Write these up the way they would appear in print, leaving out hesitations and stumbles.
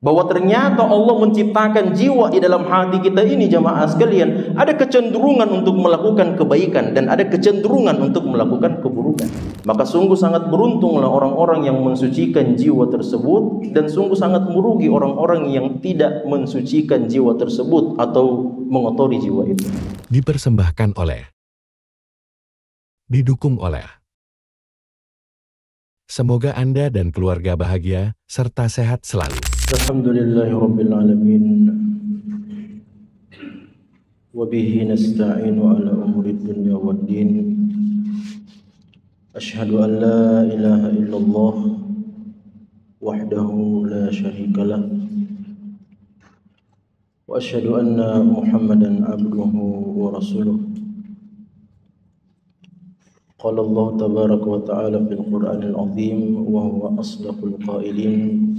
Bahwa ternyata Allah menciptakan jiwa di dalam hati kita ini, jamaah sekalian, ada kecenderungan untuk melakukan kebaikan dan ada kecenderungan untuk melakukan keburukan. Maka sungguh sangat beruntunglah orang-orang yang mensucikan jiwa tersebut, dan sungguh sangat merugi orang-orang yang tidak mensucikan jiwa tersebut atau mengotori jiwa itu. Dipersembahkan oleh, didukung oleh. Semoga Anda dan keluarga bahagia serta sehat selalu. Alhamdulillahirabbil alamin. Wa bihi nasta'inu ala umuri dunya waddin. Asyhadu an la ilaha illallah wahdahu la syarikalah. Wa asyhadu anna Muhammadan abduhu wa rasuluh. Qala Allah tabaraka wa ta'ala fil Qur'anil azim wa huwa asdaqul qailin.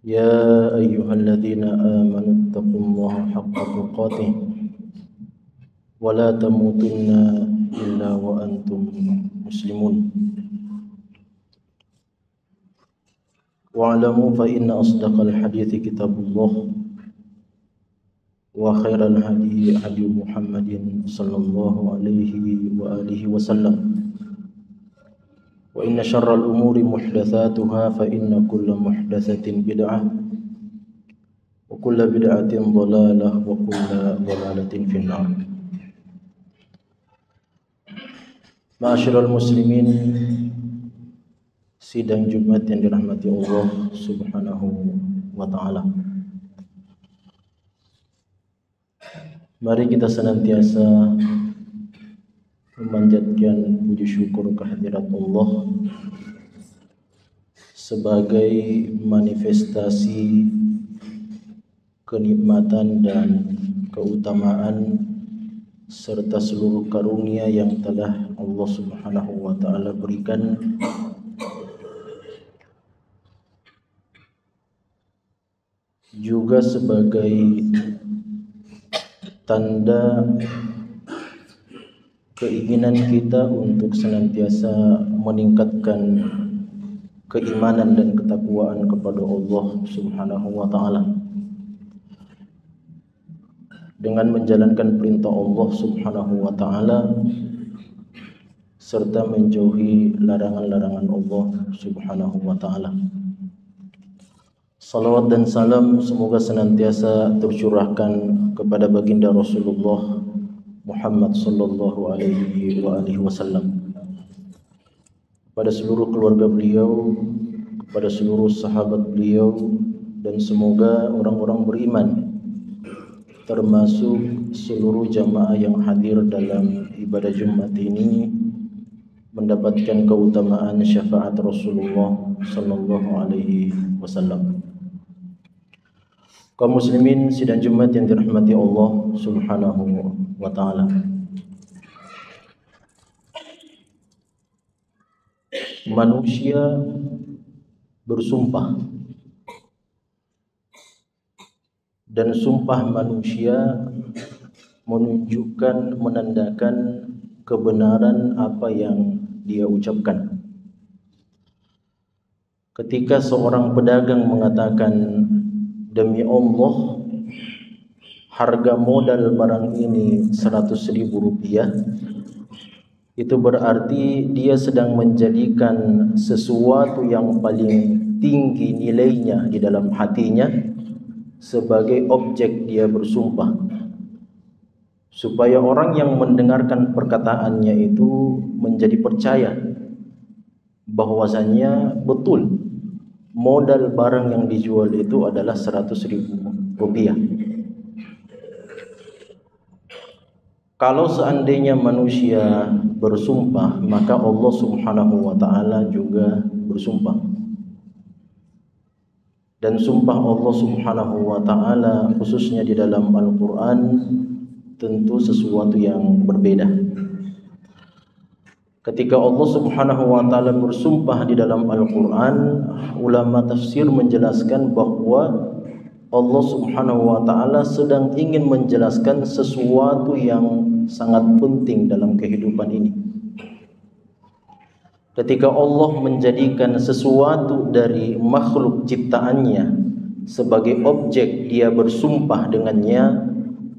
Ya ayyuhalladzina amanu taqullaha haqqa tuqatih wa la tamutunna illa wa antum muslimun. Wa'lamu fa inna asdaqal hadithi kitabullah wa khairal hadi hadi Muhammadin sallallahu alaihi wa alihi wasallam. Wa inna syarral umuri muhdatsatuha fa inna kulla muhdatsatin bid'ah wa kulla bid'atin dhalalah wa kulla dhalalatin finnar. Ma'asyiral muslimin, sidang Jumat yang dirahmati Allah Subhanahu wa taala. Mari kita senantiasa memanjatkan puji syukur kehadirat Allah sebagai manifestasi kenikmatan dan keutamaan serta seluruh karunia yang telah Allah Subhanahu wa taala berikan juga sebagai tanda keinginan kita untuk senantiasa meningkatkan keimanan dan ketakwaan kepada Allah Subhanahu wa taala dengan menjalankan perintah Allah Subhanahu wa taala serta menjauhi larangan-larangan Allah Subhanahu wa taala. Salawat dan salam semoga senantiasa tercurahkan kepada baginda Rasulullah Muhammad sallallahu alaihi wa alihi wasallam, pada seluruh keluarga beliau, kepada seluruh sahabat beliau, dan semoga orang-orang beriman termasuk seluruh jamaah yang hadir dalam ibadah Jumat ini mendapatkan keutamaan syafaat Rasulullah sallallahu alaihi wasallam. Kaum muslimin sidang Jumat yang dirahmati Allah Subhanahu wa taala. Manusia bersumpah, dan sumpah manusia menunjukkan, menandakan kebenaran apa yang dia ucapkan. Ketika seorang pedagang mengatakan, demi Allah, harga modal barang ini 100.000 rupiah, itu berarti dia sedang menjadikan sesuatu yang paling tinggi nilainya di dalam hatinya sebagai objek dia bersumpah, supaya orang yang mendengarkan perkataannya itu menjadi percaya bahwasanya betul modal barang yang dijual itu adalah 100.000 rupiah. Kalau seandainya manusia bersumpah, maka Allah Subhanahu wa taala juga bersumpah. Dan sumpah Allah Subhanahu wa taala khususnya di dalam Al-Qur'an tentu sesuatu yang berbeda. Ketika Allah Subhanahu wa taala bersumpah di dalam Al-Qur'an, ulama tafsir menjelaskan bahwa Allah Subhanahu wa taala sedang ingin menjelaskan sesuatu yang sangat penting dalam kehidupan ini. ketika Allah menjadikan sesuatu dari makhluk ciptaannya sebagai objek dia bersumpah dengannya,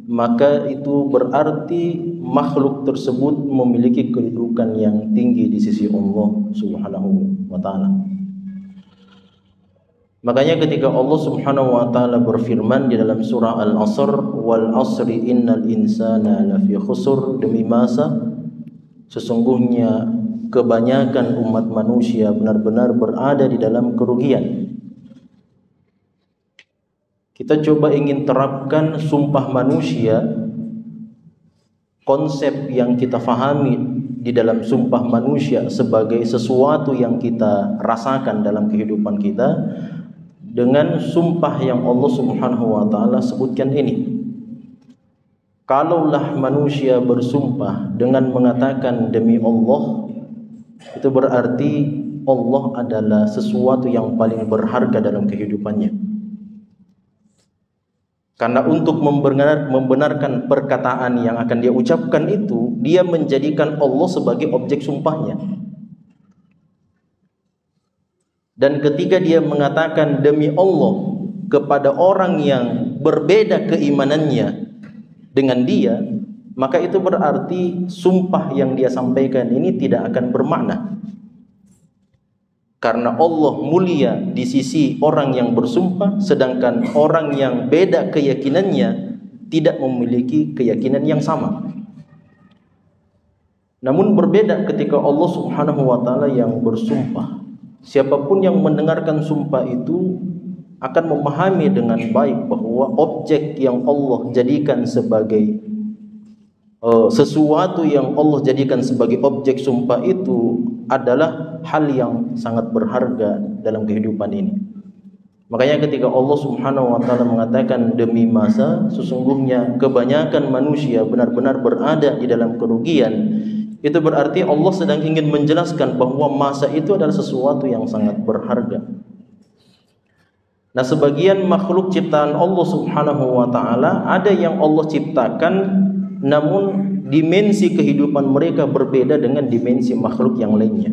maka itu berarti makhluk tersebut memiliki kedudukan yang tinggi di sisi Allah Subhanahu wa taala. Makanya ketika Allah Subhanahu wa taala berfirman di dalam surah Al-Asr, wal asri innal insana lafi khusr, demi masa sesungguhnya kebanyakan umat manusia benar-benar berada di dalam kerugian. Kita coba ingin terapkan sumpah manusia, konsep yang kita fahami di dalam sumpah manusia sebagai sesuatu yang kita rasakan dalam kehidupan kita, dengan sumpah yang Allah Subhanahu wa taala sebutkan ini. Kalaulah manusia bersumpah dengan mengatakan demi Allah, itu berarti Allah adalah sesuatu yang paling berharga dalam kehidupannya. Karena untuk membenarkan perkataan yang akan dia ucapkan itu, dia menjadikan Allah sebagai objek sumpahnya. Dan ketika dia mengatakan demi Allah kepada orang yang berbeda keimanannya dengan dia, maka itu berarti sumpah yang dia sampaikan ini tidak akan bermakna. Karena Allah mulia di sisi orang yang bersumpah, sedangkan orang yang beda keyakinannya tidak memiliki keyakinan yang sama. Namun berbeda ketika Allah Subhanahu wa taala yang bersumpah. Siapapun yang mendengarkan sumpah itu akan memahami dengan baik bahwa objek yang Allah jadikan sebagai sesuatu yang Allah jadikan sebagai objek sumpah itu adalah hal yang sangat berharga dalam kehidupan ini. Makanya ketika Allah Subhanahu wa taala mengatakan demi masa sesungguhnya kebanyakan manusia benar-benar berada di dalam kerugian, itu berarti Allah sedang ingin menjelaskan bahwa masa itu adalah sesuatu yang sangat berharga. Nah, sebagian makhluk ciptaan Allah Subhanahu wa taala ada yang Allah ciptakan namun dimensi kehidupan mereka berbeda dengan dimensi makhluk yang lainnya.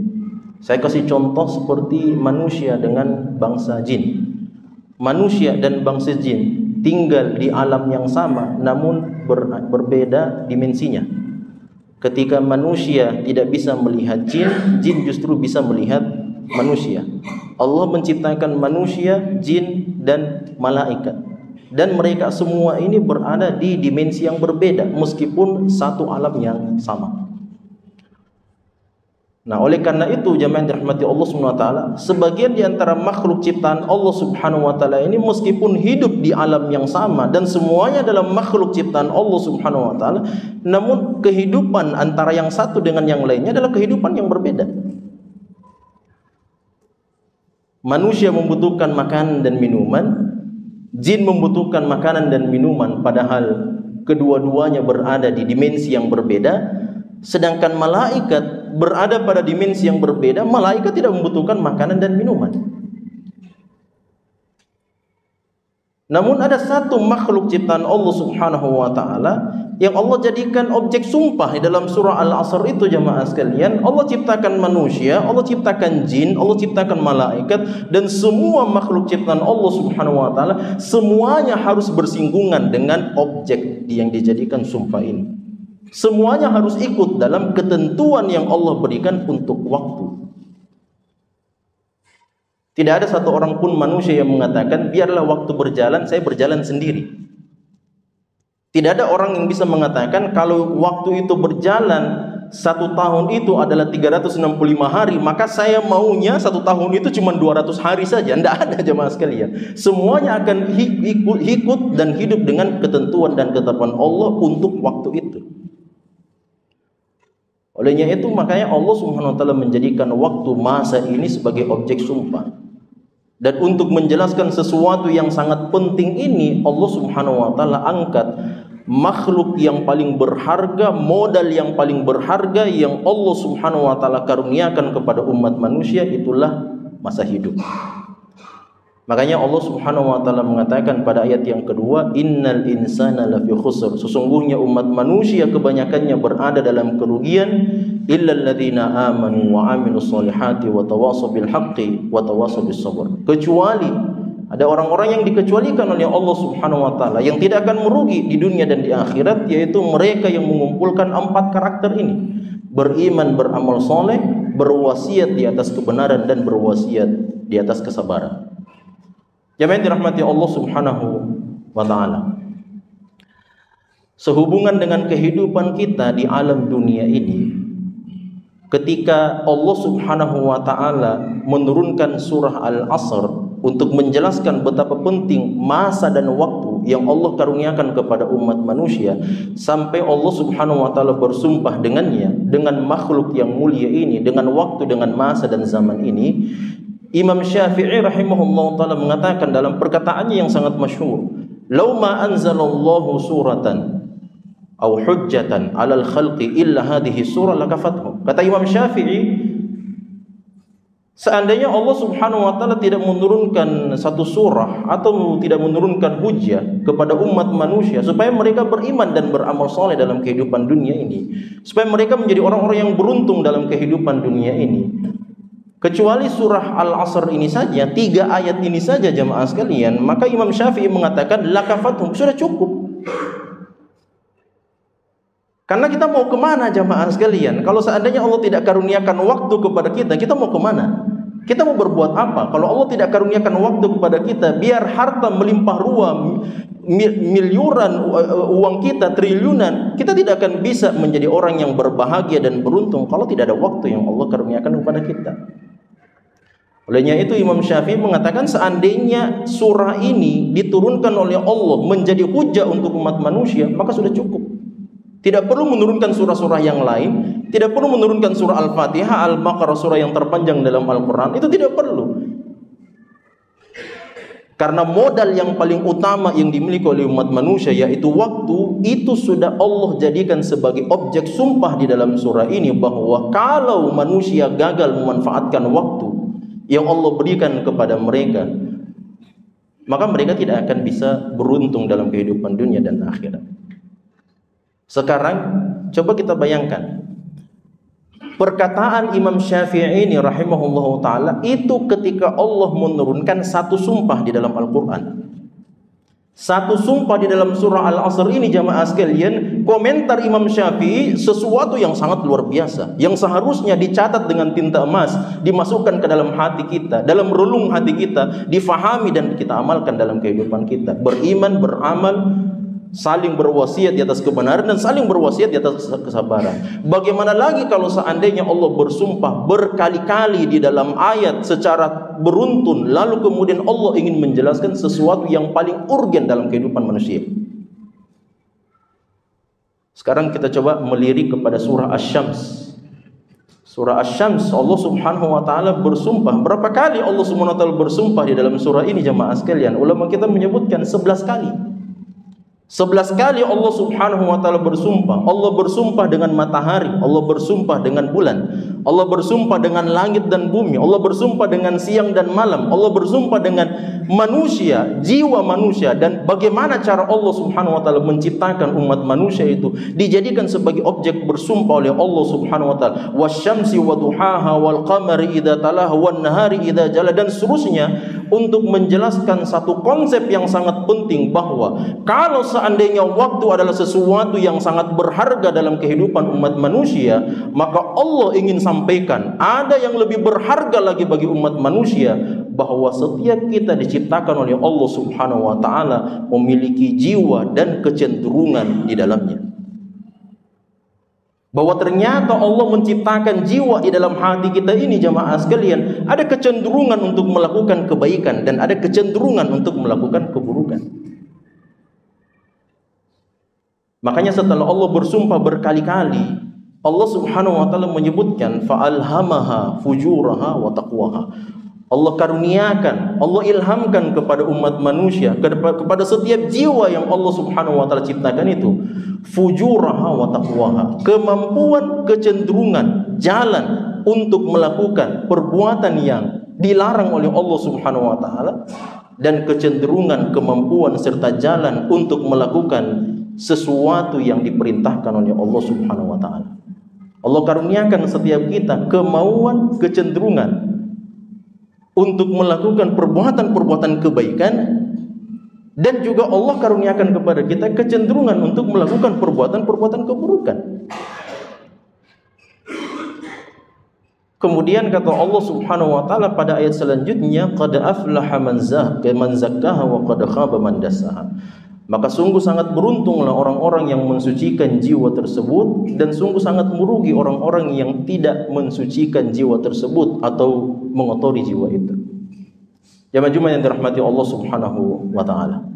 Saya kasih contoh seperti manusia dengan bangsa jin. Manusia dan bangsa jin tinggal di alam yang sama namun berbeda dimensinya. Ketika manusia tidak bisa melihat jin, jin justru bisa melihat manusia. Allah menciptakan manusia, jin, dan malaikat. Dan mereka semua ini berada di dimensi yang berbeda meskipun satu alam yang sama. Nah, oleh karena itu jemaah dirahmati Allah Subhanahu wa taala, sebagian di antara makhluk ciptaan Allah Subhanahu wa taala ini meskipun hidup di alam yang sama dan semuanya dalam makhluk ciptaan Allah Subhanahu wa taala, namun kehidupan antara yang satu dengan yang lainnya adalah kehidupan yang berbeda. Manusia membutuhkan makanan dan minuman, jin membutuhkan makanan dan minuman, padahal kedua-duanya berada di dimensi yang berbeda. Sedangkan malaikat berada pada dimensi yang berbeda, malaikat tidak membutuhkan makanan dan minuman. Namun ada satu makhluk ciptaan Allah Subhanahu wa taala yang Allah jadikan objek sumpah di dalam surah Al-Asr itu jamaah sekalian. Allah ciptakan manusia, Allah ciptakan jin, Allah ciptakan malaikat, dan semua makhluk ciptaan Allah Subhanahu wa taala semuanya harus bersinggungan dengan objek yang dijadikan sumpah ini. Semuanya harus ikut dalam ketentuan yang Allah berikan untuk waktu. Tidak ada satu orang pun manusia yang mengatakan biarlah waktu berjalan, saya berjalan sendiri. Tidak ada orang yang bisa mengatakan kalau waktu itu berjalan 1 tahun itu adalah 365 hari, maka saya maunya 1 tahun itu cuma 200 hari saja. Tidak ada jemaah sekalian. Semuanya akan ikut dan hidup dengan ketentuan dan ketetapan Allah untuk waktu itu. Olehnya itu makanya Allah Subhanahu wa taala menjadikan waktu masa ini sebagai objek sumpah. Dan untuk menjelaskan sesuatu yang sangat penting ini, Allah Subhanahu wa taala angkat makhluk yang paling berharga, modal yang paling berharga yang Allah Subhanahu wa taala karuniakan kepada umat manusia, itulah masa hidup. Makanya Allah Subhanahu wa taala mengatakan pada ayat yang kedua, innal insana lafi khusr. Sesungguhnya umat manusia kebanyakannya berada dalam kerugian, illal ladzina amanu wa amilus solihati wa tawassaw bil haqqi wa tawassaw bis sabr. Kecuali ada orang-orang yang dikecualikan oleh Allah Subhanahu wa taala yang tidak akan merugi di dunia dan di akhirat, yaitu mereka yang mengumpulkan 4 karakter ini. Beriman, beramal soleh, berwasiat di atas kebenaran, dan berwasiat di atas kesabaran. Jemaah yang dirahmati Allah Subhanahu wa taala, sehubungan dengan kehidupan kita di alam dunia ini, ketika Allah Subhanahu wa taala menurunkan surah Al-Asr untuk menjelaskan betapa penting masa dan waktu yang Allah karuniakan kepada umat manusia, sampai Allah Subhanahu wa taala bersumpah dengannya, dengan makhluk yang mulia ini, dengan waktu, dengan masa dan zaman ini. Imam Syafi'i rahimahullah ta'ala mengatakan dalam perkataannya yang sangat masyhur, "Lau ma anzalallahu suratan aw hujjatan 'alal khalqi illa hadhihi surah lakafathu." Kata Imam Syafi'i, seandainya Allah Subhanahu wa taala tidak menurunkan satu surah atau tidak menurunkan hujjah kepada umat manusia supaya mereka beriman dan beramal soleh dalam kehidupan dunia ini, supaya mereka menjadi orang-orang yang beruntung dalam kehidupan dunia ini, kecuali surah Al-Asr ini saja, 3 ayat ini saja jamaah sekalian, maka Imam Syafi'i mengatakan lakafathum, sudah cukup. Karena kita mau kemana jamaah sekalian? Kalau seandainya Allah tidak karuniakan waktu kepada kita, kita mau kemana? Kita mau berbuat apa? Kalau Allah tidak karuniakan waktu kepada kita, biar harta melimpah ruah, miliuran uang kita, triliunan, kita tidak akan bisa menjadi orang yang berbahagia dan beruntung kalau tidak ada waktu yang Allah karuniakan kepada kita. Olehnya itu Imam Syafi'i mengatakan, seandainya surah ini diturunkan oleh Allah menjadi hujah untuk umat manusia, maka sudah cukup. Tidak perlu menurunkan surah-surah yang lain, tidak perlu menurunkan surah Al-Fatihah, Al-Baqarah, surah yang terpanjang dalam Al-Quran, itu tidak perlu. Karena modal yang paling utama yang dimiliki oleh umat manusia, yaitu waktu, itu sudah Allah jadikan sebagai objek sumpah di dalam surah ini, bahwa kalau manusia gagal memanfaatkan waktu yang Allah berikan kepada mereka, maka mereka tidak akan bisa beruntung dalam kehidupan dunia dan akhirat. Sekarang coba kita bayangkan perkataan Imam Syafi'i ini rahimahullahu ta'ala itu ketika Allah menurunkan satu sumpah di dalam Al-Quran. Satu sumpah di dalam surah Al-Asr ini jamaah sekalian, komentar Imam Syafi'i sesuatu yang sangat luar biasa, yang seharusnya dicatat dengan tinta emas, dimasukkan ke dalam hati kita, dalam relung hati kita, difahami dan kita amalkan dalam kehidupan kita. Beriman, beramal, saling berwasiat di atas kebenaran, dan saling berwasiat di atas kesabaran. Bagaimana lagi kalau seandainya Allah bersumpah berkali-kali di dalam ayat secara beruntun, lalu kemudian Allah ingin menjelaskan sesuatu yang paling urgen dalam kehidupan manusia. Sekarang kita coba melirik kepada surah Asy-Syams. Surah Asy-Syams, Allah Subhanahu wa taala bersumpah. Berapa kali Allah Subhanahu wa taala bersumpah di dalam surah ini jamaah sekalian? Ulama kita menyebutkan 11 kali. 11 kali Allah Subhanahu wa taala bersumpah. Allah bersumpah dengan matahari, Allah bersumpah dengan bulan, Allah bersumpah dengan langit dan bumi, Allah bersumpah dengan siang dan malam, Allah bersumpah dengan manusia, jiwa manusia, dan bagaimana cara Allah Subhanahu wa taala menciptakan umat manusia itu dijadikan sebagai objek bersumpah oleh Allah Subhanahu wa taala. Wasyamsi waduhaha wal qamari idza talaha wan nahari idza jala, dan seterusnya, untuk menjelaskan satu konsep yang sangat penting, bahwa kalau seandainya waktu adalah sesuatu yang sangat berharga dalam kehidupan umat manusia, maka Allah ingin sampaikan ada yang lebih berharga lagi bagi umat manusia, bahwa setiap kita diciptakan oleh Allah Subhanahu wa taala memiliki jiwa dan kecenderungan di dalamnya. Bahwa ternyata Allah menciptakan jiwa di dalam hati kita ini jamaah sekalian, ada kecenderungan untuk melakukan kebaikan dan ada kecenderungan untuk melakukan keburukan. Makanya setelah Allah bersumpah berkali-kali, Allah Subhanahu wa taala menyebutkan fa'alhamaha fujuraha wa taqwaha. Allah karuniakan, Allah ilhamkan kepada umat manusia, kepada setiap jiwa yang Allah Subhanahu wa taala ciptakan itu, fujuraha wa taqwaha, kemampuan, kecenderungan, jalan untuk melakukan perbuatan yang dilarang oleh Allah Subhanahu wa taala, dan kecenderungan, kemampuan serta jalan untuk melakukan sesuatu yang diperintahkan oleh Allah Subhanahu wa taala. Allah karuniakan setiap kita kemauan, kecenderungan untuk melakukan perbuatan-perbuatan kebaikan, dan juga Allah karuniakan kepada kita kecenderungan untuk melakukan perbuatan-perbuatan keburukan. Kemudian kata Allah Subhanahu wa taala pada ayat selanjutnya, qad aflaha man zakkaha wa qad khaba man dassaha. Maka sungguh sangat beruntunglah orang-orang yang mensucikan jiwa tersebut, dan sungguh sangat merugi orang-orang yang tidak mensucikan jiwa tersebut atau mengotori jiwa itu. Jamaah yang dirahmati Allah Subhanahu wa taala.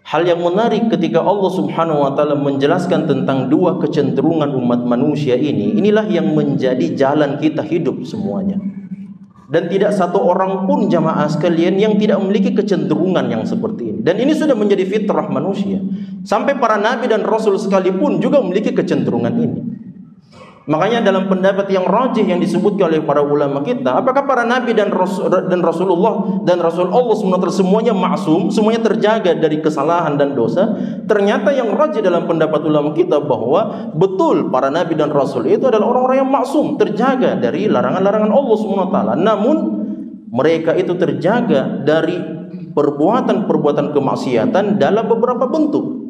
Hal yang menarik ketika Allah Subhanahu wa taala menjelaskan tentang dua kecenderungan umat manusia ini, inilah yang menjadi jalan kita hidup semuanya. Dan tidak satu orang pun jamaah sekalian yang tidak memiliki kecenderungan yang seperti ini. Dan ini sudah menjadi fitrah manusia. Sampai para nabi dan rasul sekalipun juga memiliki kecenderungan ini. Makanya dalam pendapat yang rajih yang disebutkan oleh para ulama kita, apakah para nabi dan Rasulullah dan Rasul Allah SWT semuanya maksum, semuanya terjaga dari kesalahan dan dosa? Ternyata yang rajih dalam pendapat ulama kita bahwa betul para nabi dan rasul itu adalah orang-orang yang maksum, terjaga dari larangan-larangan Allah SWT. Namun mereka itu terjaga dari perbuatan-perbuatan kemaksiatan dalam beberapa bentuk.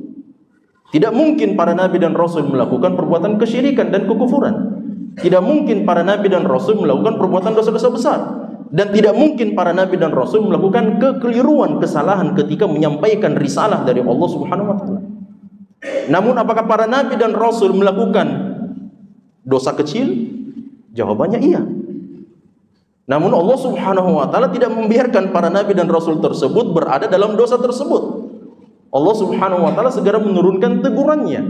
Tidak mungkin para nabi dan rasul melakukan perbuatan kesyirikan dan kekufuran. Tidak mungkin para nabi dan rasul melakukan perbuatan dosa-dosa besar. Dan tidak mungkin para nabi dan rasul melakukan kekeliruan, kesalahan ketika menyampaikan risalah dari Allah Subhanahu wa taala. Namun apakah para nabi dan rasul melakukan dosa kecil? Jawabannya iya. Namun Allah Subhanahu wa taala tidak membiarkan para nabi dan rasul tersebut berada dalam dosa tersebut. Allah Subhanahu wa taala segera menurunkan tegurannya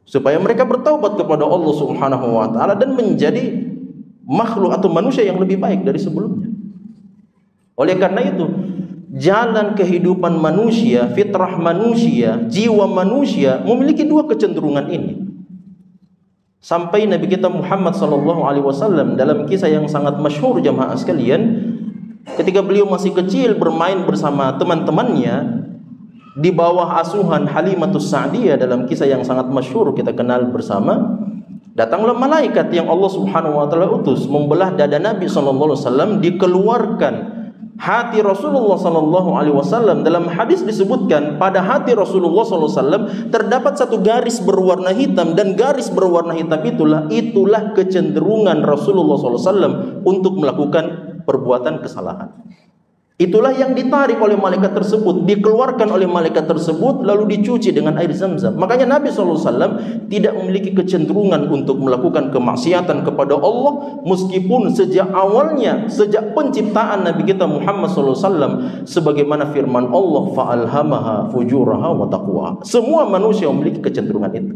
supaya mereka bertaubat kepada Allah Subhanahu wa taala dan menjadi makhluk atau manusia yang lebih baik dari sebelumnya. Oleh karena itu, jalan kehidupan manusia, fitrah manusia, jiwa manusia memiliki dua kecenderungan ini. Sampai Nabi kita Muhammad sallallahu alaihi wasallam dalam kisah yang sangat masyhur jamaah sekalian, ketika beliau masih kecil bermain bersama teman-temannya di bawah asuhan Halimatus Sa'diyah, dalam kisah yang sangat masyhur kita kenal bersama, datanglah malaikat yang Allah Subhanahu wa taala utus membelah dada Nabi sallallahu alaihi wasallam, dikeluarkan hati Rasulullah sallallahu alaihi wasallam. Dalam hadis disebutkan pada hati Rasulullah sallallahu alaihi wasallam terdapat satu garis berwarna hitam, dan garis berwarna hitam itulah kecenderungan Rasulullah sallallahu alaihi wasallam untuk melakukan perbuatan kesalahan. Itulah yang ditarik oleh malaikat tersebut, dikeluarkan oleh malaikat tersebut, lalu dicuci dengan air Zam-Zam. Makanya Nabi SAW tidak memiliki kecenderungan untuk melakukan kemaksiatan kepada Allah, meskipun sejak awalnya, sejak penciptaan Nabi kita Muhammad SAW, sebagaimana firman Allah, fa'alhamaha fujuraha wa taqwa. Semua manusia memiliki kecenderungan itu.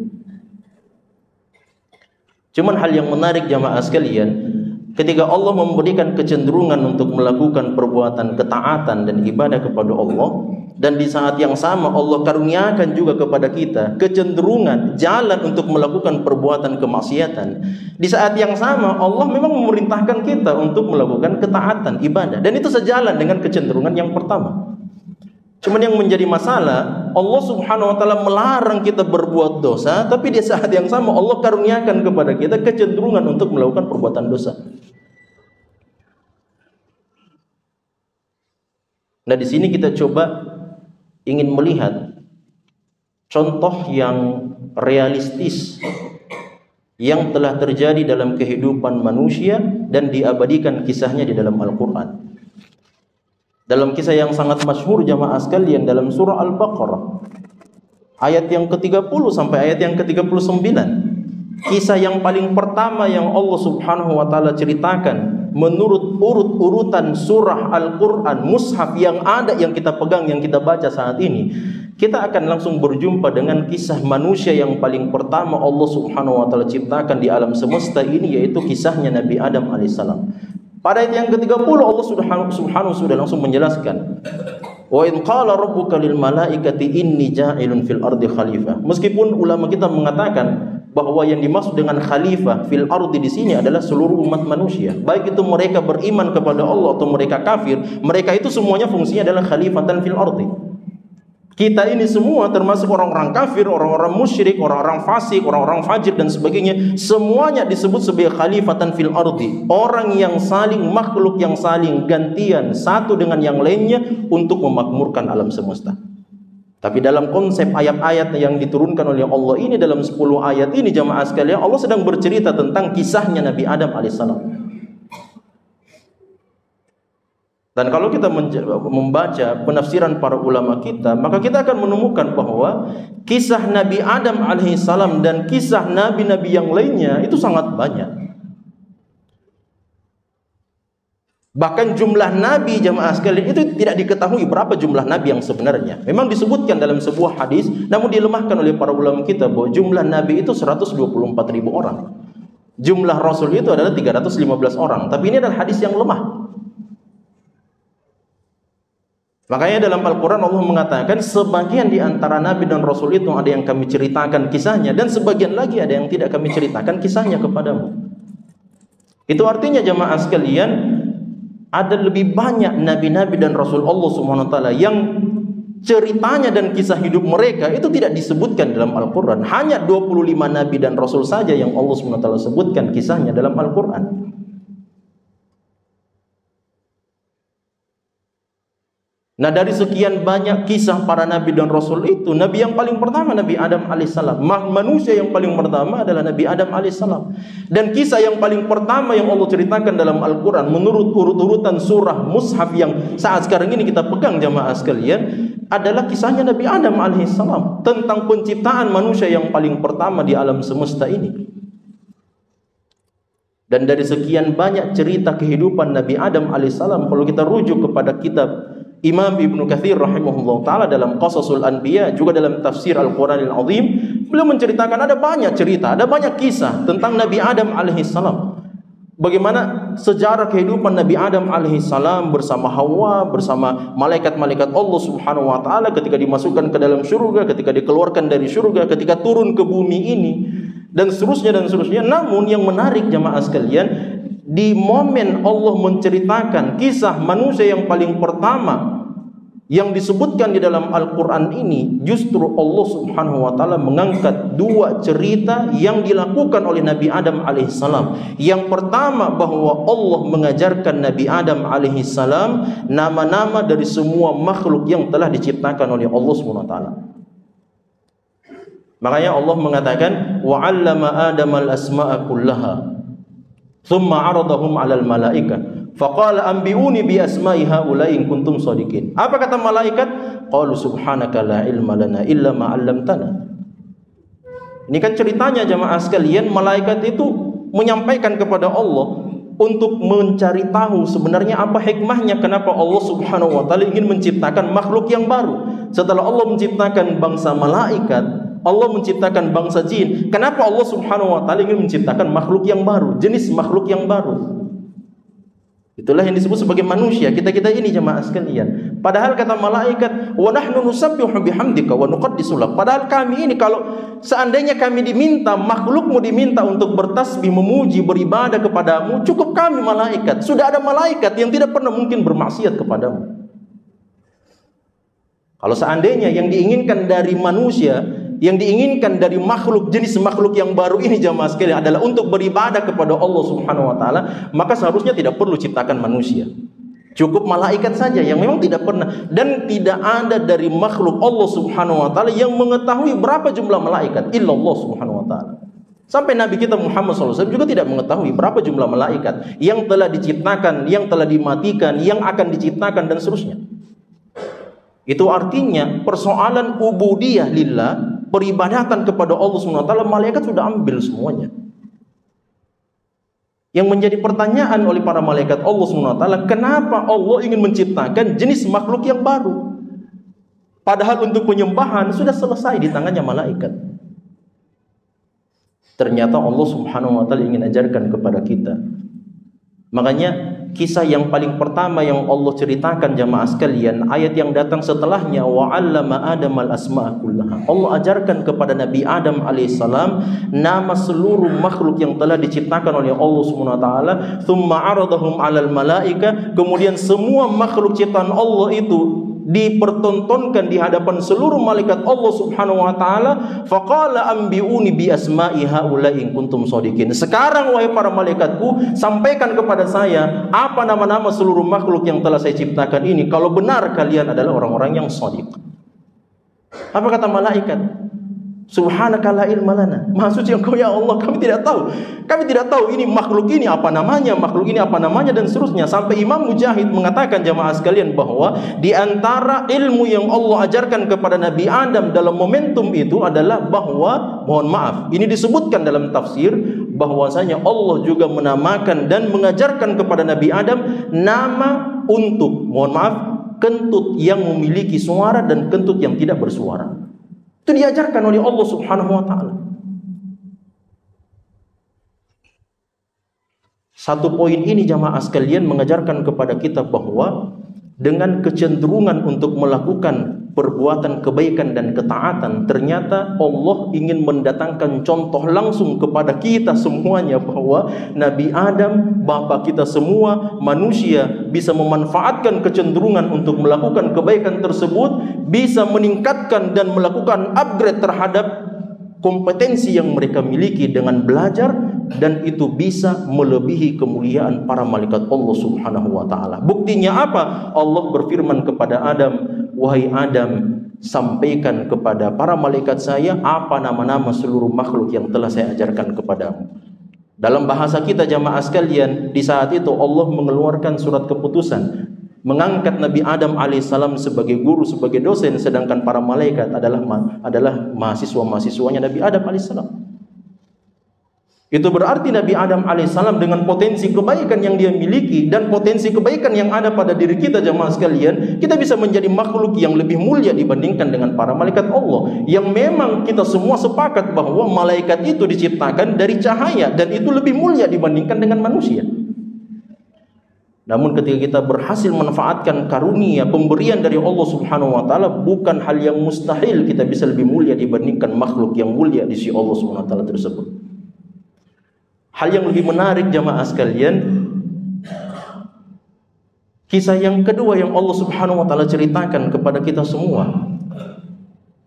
Cuman hal yang menarik jamaah sekalian, ketika Allah memberikan kecenderungan untuk melakukan perbuatan ketaatan dan ibadah kepada Allah, dan di saat yang sama Allah karuniakan juga kepada kita kecenderungan jalan untuk melakukan perbuatan kemaksiatan, di saat yang sama Allah memang memerintahkan kita untuk melakukan ketaatan ibadah, dan itu sejalan dengan kecenderungan yang pertama. Cuman yang menjadi masalah, Allah Subhanahu wa taala melarang kita berbuat dosa, tapi di saat yang sama Allah karuniakan kepada kita kecenderungan untuk melakukan perbuatan dosa. Nah, di sini kita coba ingin melihat contoh yang realistis yang telah terjadi dalam kehidupan manusia dan diabadikan kisahnya di dalam Al-Quran. Dalam kisah yang sangat masyhur jamaah sekalian, dalam surah Al-Baqarah ayat yang ke-30 sampai ayat yang ke-39, kisah yang paling pertama yang Allah Subhanahu wa taala ceritakan menurut urutan surah Al-Quran, mushaf yang ada, yang kita pegang, yang kita baca saat ini. Kita akan langsung berjumpa dengan kisah manusia yang paling pertama Allah Subhanahu wa taala ciptakan di alam semesta ini, yaitu kisahnya Nabi Adam alaihissalam. Pada ayat yang ke-30 Allah Subhanahu sudah langsung menjelaskan, wa in qala rabbuka lil malaikati inni ja'ilun fil ardi khalifah. Meskipun ulama kita mengatakan bahwa yang dimaksud dengan khalifah fil ardi di sini adalah seluruh umat manusia. Baik itu mereka beriman kepada Allah atau mereka kafir, mereka itu semuanya fungsinya adalah khalifatan fil ardi. Kita ini semua termasuk orang-orang kafir, orang-orang musyrik, orang-orang fasik, orang-orang fajir dan sebagainya, semuanya disebut sebagai khalifatan fil ardi. Orang yang saling, makhluk yang saling gantian satu dengan yang lainnya untuk memakmurkan alam semesta. Tapi dalam konsep ayat-ayat yang diturunkan oleh Allah ini, dalam 10 ayat ini jamaah sekalian, Allah sedang bercerita tentang kisahnya Nabi Adam alaihissalam. Dan kalau kita membaca penafsiran para ulama kita, maka kita akan menemukan bahwa kisah Nabi Adam alaihissalam dan kisah nabi-nabi yang lainnya itu sangat banyak. Bahkan jumlah nabi jamaah sekalian itu tidak diketahui berapa jumlah nabi yang sebenarnya. Memang disebutkan dalam sebuah hadis, namun dilemahkan oleh para ulama kita bahwa jumlah nabi itu 124.000 orang. Jumlah rasul itu adalah 315 orang. Tapi ini adalah hadis yang lemah. Makanya dalam Al-Quran Allah mengatakan sebagian di antara nabi dan rasul itu ada yang kami ceritakan kisahnya, dan sebagian lagi ada yang tidak kami ceritakan kisahnya kepadamu. Itu artinya jamaah sekalian, ada lebih banyak nabi-nabi dan rasul Allah Subhanahu wa taala yang ceritanya dan kisah hidup mereka itu tidak disebutkan dalam Al-Quran. Hanya 25 nabi dan rasul saja yang Allah Subhanahu wa taala sebutkan kisahnya dalam Al-Quran. Nah, dari sekian banyak kisah para nabi dan rasul itu, nabi yang paling pertama Nabi Adam alaihissalam. Manusia yang paling pertama adalah Nabi Adam alaihissalam. Dan kisah yang paling pertama yang Allah ceritakan dalam Al-Quran menurut urut-urutan surah mushaf yang saat sekarang ini kita pegang jamaah sekalian, adalah kisahnya Nabi Adam alaihissalam tentang penciptaan manusia yang paling pertama di alam semesta ini. Dan dari sekian banyak cerita kehidupan Nabi Adam alaihissalam, kalau kita rujuk kepada kitab Imam Ibnu Katsir rahimahullah ta'ala dalam Qasasul Anbiya, juga dalam tafsir Al-Quranil Azim, beliau menceritakan ada banyak cerita, ada banyak kisah tentang Nabi Adam alaihissalam. Bagaimana sejarah kehidupan Nabi Adam alaihissalam bersama Hawa, bersama malaikat-malaikat Allah subhanahu wa ta'ala ketika dimasukkan ke dalam surga, ketika dikeluarkan dari surga, ketika turun ke bumi ini, dan seterusnya dan seterusnya. Namun yang menarik jamaah sekalian, di momen Allah menceritakan kisah manusia yang paling pertama yang disebutkan di dalam Al-Quran ini, justru Allah subhanahu wa ta'ala mengangkat dua cerita yang dilakukan oleh Nabi Adam alaihissalam. Yang pertama, bahwa Allah mengajarkan Nabi Adam alaihissalam nama-nama dari semua makhluk yang telah diciptakan oleh Allah subhanahu wa ta'ala. Makanya Allah mengatakan wa 'allama Adam al-asma'a kullaha thumma 'aradahum 'alal malaika faqala anbi'uni bi asma'i haula'i in kuntum shadiqin. Apa kata malaikat? Qalu subhanaka la ilma lana illa ma 'allamtana. Ini kan ceritanya jamaah sekalian, malaikat itu menyampaikan kepada Allah untuk mencari tahu sebenarnya apa hikmahnya kenapa Allah subhanahu wa ta'ala ingin menciptakan makhluk yang baru. Setelah Allah menciptakan bangsa malaikat, Allah menciptakan bangsa jin, kenapa Allah subhanahu wa ta'ala ingin menciptakan makhluk yang baru, jenis makhluk yang baru? Itulah yang disebut sebagai manusia, kita-kita ini jemaah sekalian. Padahal kata malaikat, wa nahnu nusabbihu bihamdika wa nuqaddisu lak. Padahal kami ini, kalau seandainya kami diminta, makhlukmu diminta untuk bertasbih, memuji, beribadah kepadamu, cukup kami malaikat. Sudah ada malaikat yang tidak pernah mungkin bermaksiat kepadamu. Kalau seandainya yang diinginkan dari manusia, yang diinginkan dari makhluk, jenis makhluk yang baru ini jamaah sekalian adalah untuk beribadah kepada Allah subhanahu wa ta'ala, maka seharusnya tidak perlu ciptakan manusia. Cukup malaikat saja yang memang tidak pernah, dan tidak ada dari makhluk Allah subhanahu wa ta'ala yang mengetahui berapa jumlah malaikat illallah subhanahu wa ta'ala. Sampai Nabi kita Muhammad SAW juga tidak mengetahui berapa jumlah malaikat yang telah diciptakan, yang telah dimatikan, yang akan diciptakan dan seterusnya. Itu artinya persoalan ubudiyah lillah, peribadatan kepada Allah SWT, malaikat sudah ambil semuanya. Yang menjadi pertanyaan oleh para malaikat Allah SWT, kenapa Allah ingin menciptakan jenis makhluk yang baru? Padahal untuk penyembahan sudah selesai di tangannya malaikat. Ternyata Allah Subhanahu wa ta'ala ingin ajarkan kepada kita. Makanya kisah yang paling pertama yang Allah ceritakan jamaah sekalian, ayat yang datang setelahnya, wa 'allama Adam al-asma'a kullaha. Allah ajarkan kepada Nabi Adam alaihissalam nama seluruh makhluk yang telah diciptakan oleh Allah Subhanahu wa taala. Tsumma 'aradahum 'alal malaika, kemudian semua makhluk ciptaan Allah itu dipertontonkan di hadapan seluruh malaikat Allah Subhanahu wa taala. Faqala ambiuni bi asma'i haula'i in kuntum shadiqin. Sekarang wahai para malaikatku, sampaikan kepada saya apa nama-nama seluruh makhluk yang telah saya ciptakan ini kalau benar kalian adalah orang-orang yang shadiq. Apa kata malaikat? Subhanaka la ilma lana. Maha suci Engkau ya Allah, kami tidak tahu. Kami tidak tahu ini makhluk ini apa namanya, makhluk ini apa namanya, dan seterusnya. Sampai Imam Mujahid mengatakan jamaah sekalian bahwa di antara ilmu yang Allah ajarkan kepada Nabi Adam dalam momentum itu adalah bahwa, mohon maaf, ini disebutkan dalam tafsir bahwasanya Allah juga menamakan dan mengajarkan kepada Nabi Adam nama untuk, mohon maaf, kentut yang memiliki suara dan kentut yang tidak bersuara. Itu diajarkan oleh Allah Subhanahu wa taala. Satu poin ini jamaah sekalian mengajarkan kepada kita bahwa dengan kecenderungan untuk melakukan perbuatan kebaikan dan ketaatan, ternyata Allah ingin mendatangkan contoh langsung kepada kita semuanya bahwa Nabi Adam, bapa kita semua manusia, bisa memanfaatkan kecenderungan untuk melakukan kebaikan tersebut, bisa meningkatkan dan melakukan upgrade terhadap kompetensi yang mereka miliki dengan belajar, dan itu bisa melebihi kemuliaan para malaikat Allah Subhanahu wa taala. Buktinya apa? Allah berfirman kepada Adam, wahai Adam, sampaikan kepada para malaikat saya apa nama-nama seluruh makhluk yang telah saya ajarkan kepadamu. Dalam bahasa kita jamaah sekalian, di saat itu Allah mengeluarkan surat keputusan, mengangkat Nabi Adam alaihissalam sebagai guru, sebagai dosen, sedangkan para malaikat adalah mahasiswa-mahasiswanya Nabi Adam alaihissalam. Itu berarti Nabi Adam alaihissalam dengan potensi kebaikan yang dia miliki dan potensi kebaikan yang ada pada diri kita jamaah sekalian, kita bisa menjadi makhluk yang lebih mulia dibandingkan dengan para malaikat Allah, yang memang kita semua sepakat bahwa malaikat itu diciptakan dari cahaya dan itu lebih mulia dibandingkan dengan manusia. Namun ketika kita berhasil memanfaatkan karunia pemberian dari Allah Subhanahu wa taala, bukan hal yang mustahil kita bisa lebih mulia dibandingkan makhluk yang mulia di sisi Allah Subhanahu wa taala tersebut. Hal yang lebih menarik jamaah sekalian, kisah yang kedua yang Allah Subhanahu wa taala ceritakan kepada kita semua,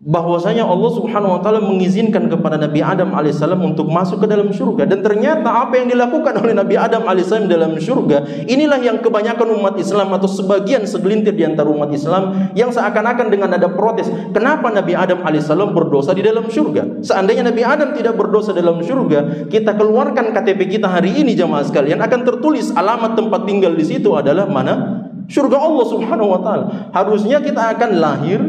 bahwasanya Allah Subhanahu wa taala mengizinkan kepada Nabi Adam alaihissalam untuk masuk ke dalam surga, dan ternyata apa yang dilakukan oleh Nabi Adam alaihissalam dalam surga, inilah yang kebanyakan umat Islam atau sebagian segelintir di antara umat Islam yang seakan-akan dengan ada protes, kenapa Nabi Adam alaihissalam berdosa di dalam surga? Seandainya Nabi Adam tidak berdosa dalam surga, kita keluarkan KTP kita hari ini jamaah sekalian, akan tertulis alamat tempat tinggal di situ adalah mana? Surga Allah Subhanahu wa taala. Harusnya kita akan lahir,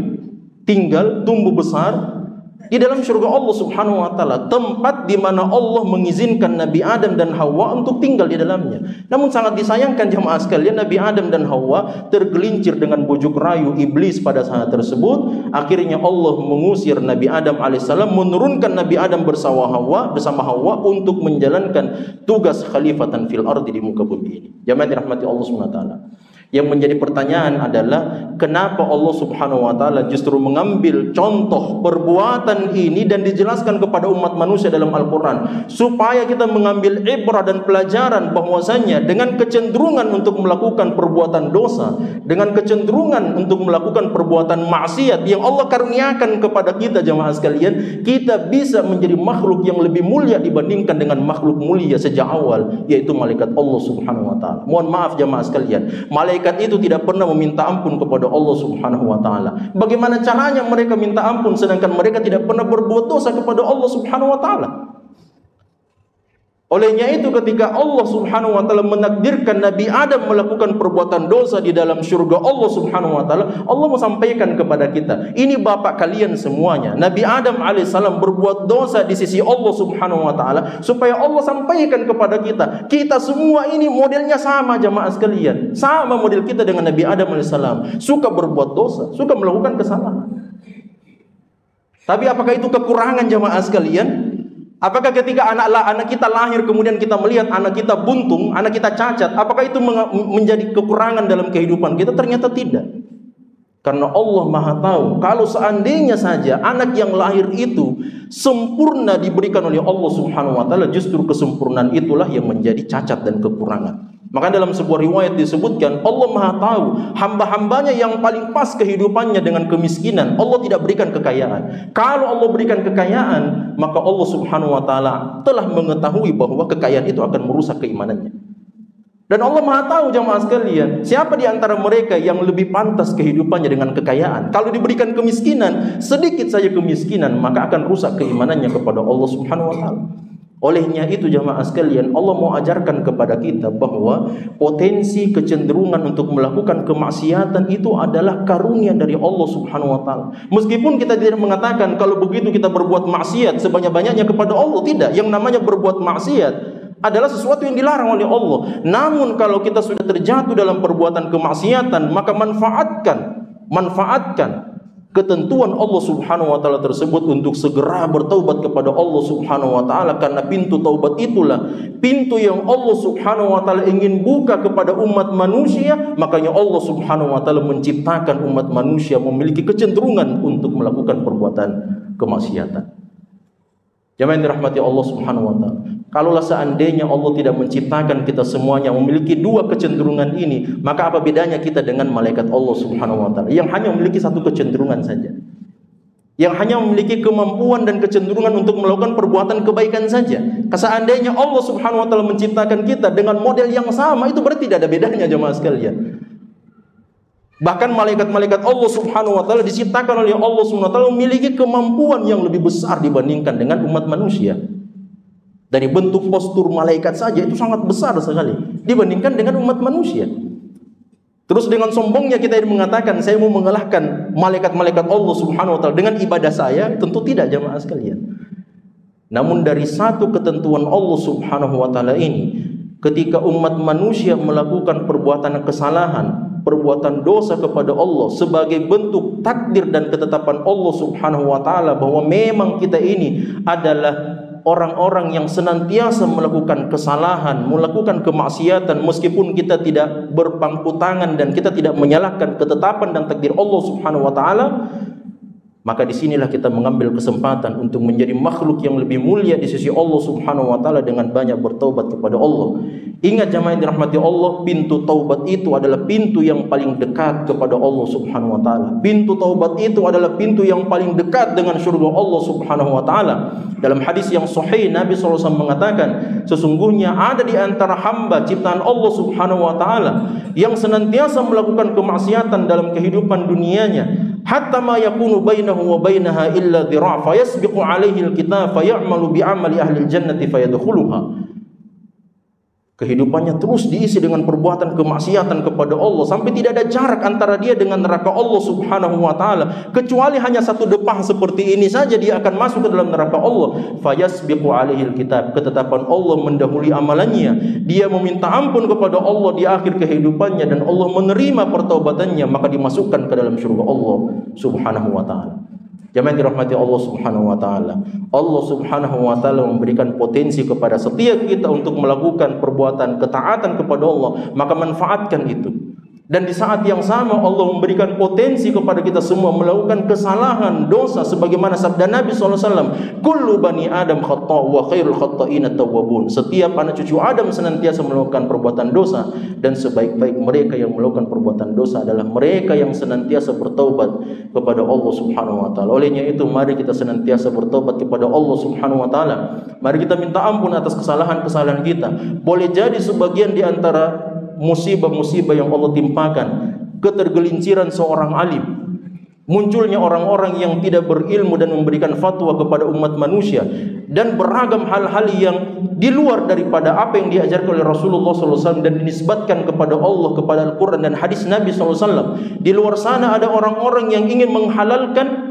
tinggal, tumbuh besar di dalam surga Allah Subhanahu wa taala, tempat di mana Allah mengizinkan Nabi Adam dan Hawa untuk tinggal di dalamnya. Namun sangat disayangkan jemaah sekalian, Nabi Adam dan Hawa tergelincir dengan bujuk rayu iblis pada saat tersebut. Akhirnya Allah mengusir Nabi Adam alaihissalam, menurunkan Nabi Adam bersama Hawa untuk menjalankan tugas khalifatan fil ardi di muka bumi ini. Jemaah dirahmati Allah Subhanahu wa taala. Yang menjadi pertanyaan adalah, kenapa Allah Subhanahu wa taala justru mengambil contoh perbuatan ini dan dijelaskan kepada umat manusia dalam Al-Qur'an, supaya kita mengambil ibrah dan pelajaran bahwasanya dengan kecenderungan untuk melakukan perbuatan dosa, dengan kecenderungan untuk melakukan perbuatan maksiat yang Allah karuniakan kepada kita jemaah sekalian, kita bisa menjadi makhluk yang lebih mulia dibandingkan dengan makhluk mulia sejak awal, yaitu malaikat Allah Subhanahu wa taala. Mohon maaf jemaah sekalian, malaikat itu tidak pernah meminta ampun kepada Allah Subhanahu wa taala. Bagaimana caranya mereka minta ampun sedangkan mereka tidak pernah berbuat dosa kepada Allah Subhanahu wa taala? Olehnya itu ketika Allah Subhanahu wa taala menakdirkan Nabi Adam melakukan perbuatan dosa di dalam surga Allah Subhanahu wa taala, Allah mau sampaikan kepada kita, ini bapak kalian semuanya. Nabi Adam alaihissalam berbuat dosa di sisi Allah Subhanahu wa taala, supaya Allah sampaikan kepada kita, kita semua ini modelnya sama jamaah sekalian. Sama model kita dengan Nabi Adam alaihissalam, suka berbuat dosa, suka melakukan kesalahan. Tapi apakah itu kekurangan jamaah sekalian? Apakah ketika anak kita lahir kemudian kita melihat anak kita buntung, anak kita cacat, apakah itu menjadi kekurangan dalam kehidupan kita? Ternyata tidak. Karena Allah Maha tahu, kalau seandainya saja anak yang lahir itu sempurna diberikan oleh Allah Subhanahu wa taala, justru kesempurnaan itulah yang menjadi cacat dan kekurangan. Maka dalam sebuah riwayat disebutkan, Allah Maha tahu hamba-hambanya yang paling pas kehidupannya dengan kemiskinan, Allah tidak berikan kekayaan. Kalau Allah berikan kekayaan, maka Allah Subhanahu wa taala telah mengetahui bahwa kekayaan itu akan merusak keimanannya. Dan Allah Maha tahu jamaah sekalian, siapa di antara mereka yang lebih pantas kehidupannya dengan kekayaan. Kalau diberikan kemiskinan, sedikit saja kemiskinan, maka akan rusak keimanannya kepada Allah Subhanahu wa taala. Olehnya itu jamaah sekalian, Allah mau ajarkan kepada kita bahwa potensi kecenderungan untuk melakukan kemaksiatan itu adalah karunia dari Allah Subhanahu wa taala. Meskipun kita tidak mengatakan kalau begitu kita berbuat maksiat sebanyak-banyaknya kepada Allah, tidak. Yang namanya berbuat maksiat adalah sesuatu yang dilarang oleh Allah. Namun kalau kita sudah terjatuh dalam perbuatan kemaksiatan, maka manfaatkan ketentuan Allah Subhanahu wa taala tersebut untuk segera bertaubat kepada Allah Subhanahu wa taala, karena pintu taubat itulah pintu yang Allah Subhanahu wa taala ingin buka kepada umat manusia. Makanya Allah Subhanahu wa taala menciptakan umat manusia memiliki kecenderungan untuk melakukan perbuatan kemaksiatan. Jemaah yang dirahmati Allah Subhanahu wa taala, kalaulah seandainya Allah tidak menciptakan kita semuanya memiliki dua kecenderungan ini, maka apa bedanya kita dengan malaikat Allah Subhanahu wa taala yang hanya memiliki satu kecenderungan saja, yang hanya memiliki kemampuan dan kecenderungan untuk melakukan perbuatan kebaikan saja. Seandainya Allah Subhanahu wa taala menciptakan kita dengan model yang sama, itu berarti tidak ada bedanya jemaah sekalian. Bahkan malaikat-malaikat Allah Subhanahu wa taala diciptakan oleh Allah Subhanahu wa taala memiliki kemampuan yang lebih besar dibandingkan dengan umat manusia. Dari bentuk postur malaikat saja itu sangat besar sekali dibandingkan dengan umat manusia. Terus dengan sombongnya kita mengatakan saya mau mengalahkan malaikat-malaikat Allah Subhanahu wa taala dengan ibadah saya, tentu tidak jamaah sekalian. Namun dari satu ketentuan Allah Subhanahu wa taala ini, ketika umat manusia melakukan perbuatan kesalahan, perbuatan dosa kepada Allah sebagai bentuk takdir dan ketetapan Allah Subhanahu wa taala bahwa memang kita ini adalah orang-orang yang senantiasa melakukan kesalahan, melakukan kemaksiatan, meskipun kita tidak berpangku tangan dan kita tidak menyalahkan ketetapan dan takdir Allah Subhanahu wa taala, maka disinilah kita mengambil kesempatan untuk menjadi makhluk yang lebih mulia di sisi Allah Subhanahu wa taala dengan banyak bertaubat kepada Allah. Ingat jemaah yang dirahmati Allah, pintu taubat itu adalah pintu yang paling dekat kepada Allah Subhanahu wa taala. Pintu taubat itu adalah pintu yang paling dekat dengan surga Allah Subhanahu wa taala. Dalam hadis yang sahih Nabi SAW mengatakan, sesungguhnya ada di antara hamba ciptaan Allah Subhanahu wa taala yang senantiasa melakukan kemaksiatan dalam kehidupan dunianya, hatta ma yakunu bainahu wa bainaha illa dhira' fayasbiqu alaihi alkitab fayamalu bi'amali ahli aljannati fayadkhuluha. Kehidupannya terus diisi dengan perbuatan kemaksiatan kepada Allah sampai tidak ada jarak antara dia dengan neraka Allah Subhanahu wa taala, kecuali hanya satu depah seperti ini saja dia akan masuk ke dalam neraka Allah. Fayasbiqu alaihi alkitab, ketetapan Allah mendahului amalannya, dia meminta ampun kepada Allah di akhir kehidupannya dan Allah menerima pertaubatannya, maka dimasukkan ke dalam surga Allah Subhanahu wa taala. Jemaah yang dirahmati Allah Subhanahu wa taala, Allah Subhanahu wa taala memberikan potensi kepada setiap kita untuk melakukan perbuatan ketaatan kepada Allah, maka manfaatkan itu. Dan di saat yang sama Allah memberikan potensi kepada kita semua melakukan kesalahan, dosa, sebagaimana sabda Nabi SAW, kullu bani Adam khata' wa khairul khata'ina tawwabun. Setiap anak cucu Adam senantiasa melakukan perbuatan dosa, dan sebaik-baik mereka yang melakukan perbuatan dosa adalah mereka yang senantiasa bertaubat kepada Allah Subhanahu wa taala. Olehnya itu mari kita senantiasa bertaubat kepada Allah Subhanahu wa taala. Mari kita minta ampun atas kesalahan-kesalahan kita. Boleh jadi sebagian di antara musibah-musibah yang Allah timpakan, ketergelinciran seorang alim, munculnya orang-orang yang tidak berilmu dan memberikan fatwa kepada umat manusia, dan beragam hal-hal yang di luar daripada apa yang diajarkan oleh Rasulullah SAW dan dinisbatkan kepada Allah, kepada Al-Quran dan hadis Nabi SAW. Di luar sana ada orang-orang yang ingin menghalalkan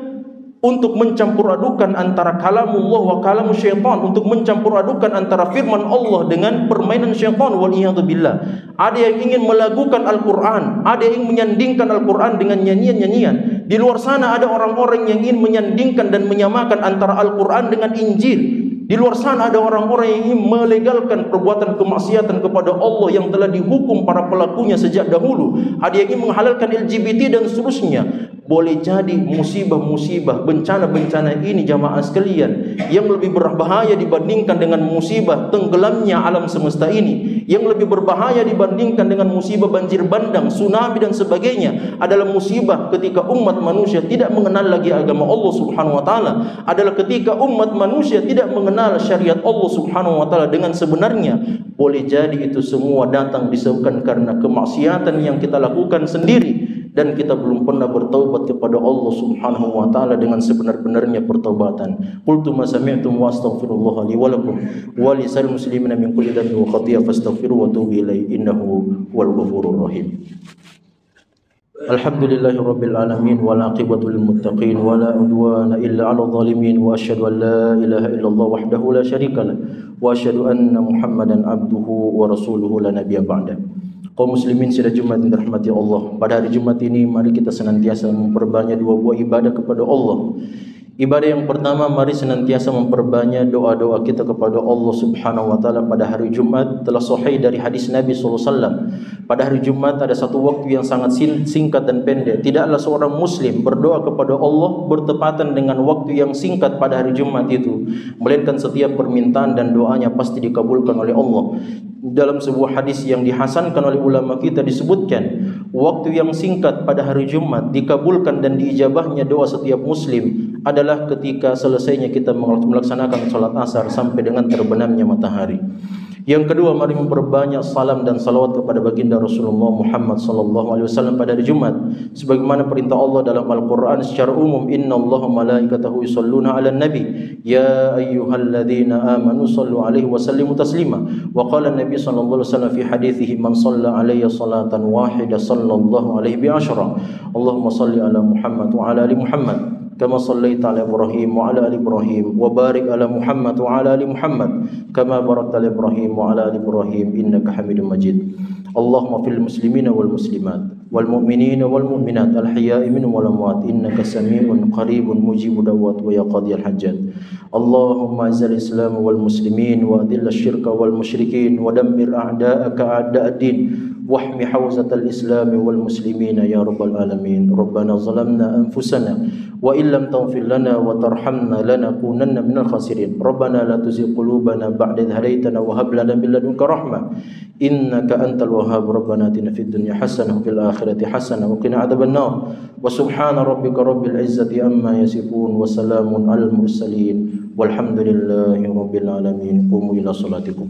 untuk mencampur adukan antara kalamullah wa kalamu syaitan, untuk mencampur adukan antara firman Allah dengan permainan syaitan, waliyadzubillah. Ada yang ingin melagukan Al-Quran, ada yang ingin menyandingkan Al-Quran dengan nyanyian-nyanyian. Di luar sana ada orang-orang yang ingin menyandingkan dan menyamakan antara Al-Quran dengan Injil. Di luar sana ada orang-orang yang ingin melegalkan perbuatan kemaksiatan kepada Allah yang telah dihukum para pelakunya sejak dahulu. Ada yang ingin menghalalkan LGBT dan seterusnya. Boleh jadi musibah-musibah, bencana-bencana ini jamaah sekalian yang lebih berbahaya dibandingkan dengan musibah tenggelamnya alam semesta ini, yang lebih berbahaya dibandingkan dengan musibah banjir bandang, tsunami dan sebagainya, adalah musibah ketika umat manusia tidak mengenal lagi agama Allah Subhanahu wa taala, adalah ketika umat manusia tidak mengenal syariat Allah Subhanahu wa taala dengan sebenarnya. Boleh jadi itu semua datang disebabkan karena kemaksiatan yang kita lakukan sendiri, dan kita belum pernah bertaubat kepada Allah Subhanahu wa taala dengan sebenar-benarnya pertaubatan. Qultu ma sami'tum wa astaghfirullah li wa lakum wa li sal muslimina min kulli dhanbin wa khati'ah fastaghfiru wa tubu ilaihi innahu huwal ghafurur rahim. Alhamdulillahi rabbil alamin wal aqibatu lil muttaqin wa la udwana illa 'alal zalimin wa asyhadu an la ilaha illallah wahdahu la syarikalah wa asyhadu anna Muhammadan abduhu wa rasuluhu la nabiyya ba'da. Kaum muslimin sidang Jumat yang dirahmati Allah, pada hari Jumat ini mari kita senantiasa memperbanyak dua buah ibadah kepada Allah. Ibadah yang pertama, mari senantiasa memperbanyak doa-doa kita kepada Allah Subhanahu wa taala pada hari Jumat. Telah sahih dari hadis Nabi sallallahu alaihi wasallam, pada hari Jumat ada satu waktu yang sangat singkat dan pendek. Tidaklah seorang muslim berdoa kepada Allah bertepatan dengan waktu yang singkat pada hari Jumat itu, melainkan setiap permintaan dan doanya pasti dikabulkan oleh Allah. Dalam sebuah hadis yang dihasankan oleh ulama kita disebutkan, waktu yang singkat pada hari Jumat dikabulkan dan diijabahnya doa setiap muslim adalah ketika selesainya kita melaksanakan salat asar sampai dengan terbenamnya matahari. Yang kedua, mari memperbanyak salam dan salawat kepada baginda Rasulullah Muhammad sallallahu alaihi wasallam pada hari Jumat, sebagaimana perintah Allah dalam Al-Qur'an secara umum, innallaha malaikatahu yusholluna 'alan nabi ya ayyuhalladzina amanu shallu 'alaihi wa sallimu taslima. Wa qala an-nabi sallallahu alaihi wasallam fi hadithihi man shalla 'alayya salatan wahidah sallallahu alaihi bi asyra. Allahumma shalli 'ala Muhammad wa 'ala ali Muhammad kama sallaita ala Ibrahim wa ala ali Ibrahim wa barik ala Muhammad wa ala ali Muhammad kama barakta ala Ibrahim wa ala ali Ibrahim innaka Hamidum Majid. Allahumma fil muslimina wal muslimat wal mu'minina wal mu'minat al ahya'i minhum wal amwat innaka sami'un qaribun mujibu da'wat wa ya qadiyal hajat. Allahumma izzil islam wal muslimin wa adhill asyirka wal musyrikin wa dammir a'da'aka a'da'ad-din wahmi hawzatal islam wal muslimina ya rabbal alamin. Rabbana zalamna anfusana wa illam taghfir lana wa tarhamna lanakunanna minal khasirin. Rabbana la tuzigh qulubana ba'da idh hadaytana wa hab lana min ladunka rahmah innaka antal wahhab. Rabbana atina fid dunya hasanah wa fil akhirati hasanah wa qina adzaban nar. Wa subhana rabbika rabbil izzati amma yasifun wa salamun alal mursalin walhamdulillahi rabbil alamin. Qumu ila salatikum.